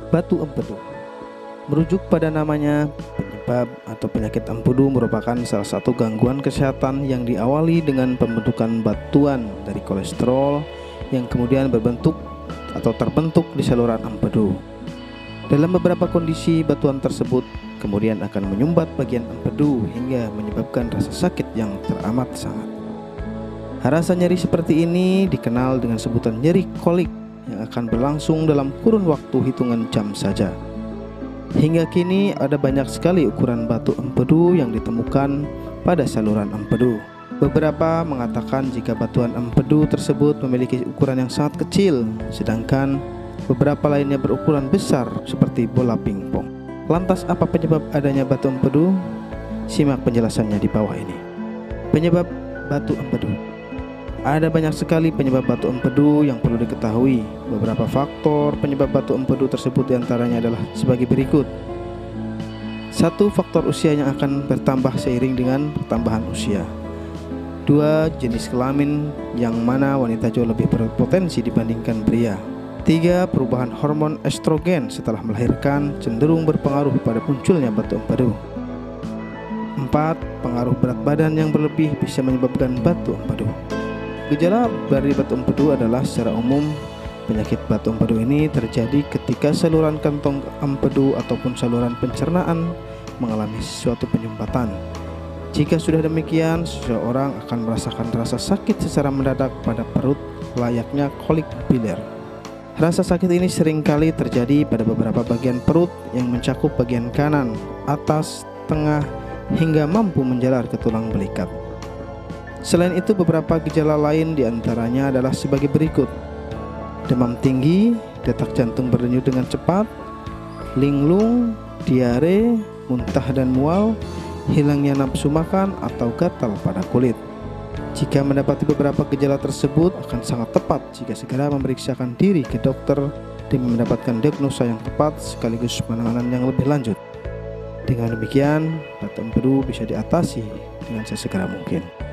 Batu empedu. Merujuk pada namanya, penyebab atau penyakit empedu merupakan salah satu gangguan kesehatan yang diawali dengan pembentukan batuan dari kolesterol yang kemudian berbentuk atau terbentuk di saluran empedu. Dalam beberapa kondisi, batuan tersebut kemudian akan menyumbat bagian empedu hingga menyebabkan rasa sakit yang teramat sangat. Rasa nyeri seperti ini dikenal dengan sebutan nyeri kolik yang akan berlangsung dalam kurun waktu hitungan jam saja. Hingga kini ada banyak sekali ukuran batu empedu yang ditemukan pada saluran empedu. Beberapa mengatakan jika batuan empedu tersebut memiliki ukuran yang sangat kecil, sedangkan beberapa lainnya berukuran besar seperti bola pingpong. Lantas apa penyebab adanya batu empedu? Simak penjelasannya di bawah ini. Penyebab batu empedu. Ada banyak sekali penyebab batu empedu yang perlu diketahui. Beberapa faktor penyebab batu empedu tersebut diantaranya adalah sebagai berikut. 1. Faktor usia yang akan bertambah seiring dengan pertambahan usia. 2. Jenis kelamin yang mana wanita jauh lebih berpotensi dibandingkan pria. 3. Perubahan hormon estrogen setelah melahirkan cenderung berpengaruh pada munculnya batu empedu. 4. Pengaruh berat badan yang berlebih bisa menyebabkan batu empedu. Gejala dari batu empedu adalah secara umum penyakit batu empedu ini terjadi ketika saluran kantong empedu ataupun saluran pencernaan mengalami suatu penyumbatan. Jika sudah demikian, seseorang akan merasakan rasa sakit secara mendadak pada perut layaknya kolik biler. Rasa sakit ini seringkali terjadi pada beberapa bagian perut yang mencakup bagian kanan, atas, tengah, hingga mampu menjalar ke tulang belikat. Selain itu, beberapa gejala lain diantaranya adalah sebagai berikut: demam tinggi, detak jantung berdenyut dengan cepat, linglung, diare, muntah dan mual, hilangnya nafsu makan atau gatal pada kulit. Jika mendapati beberapa gejala tersebut, akan sangat tepat jika segera memeriksakan diri ke dokter demi mendapatkan diagnosa yang tepat sekaligus penanganan yang lebih lanjut. Dengan demikian, batu empedu bisa diatasi dengan sesegera mungkin.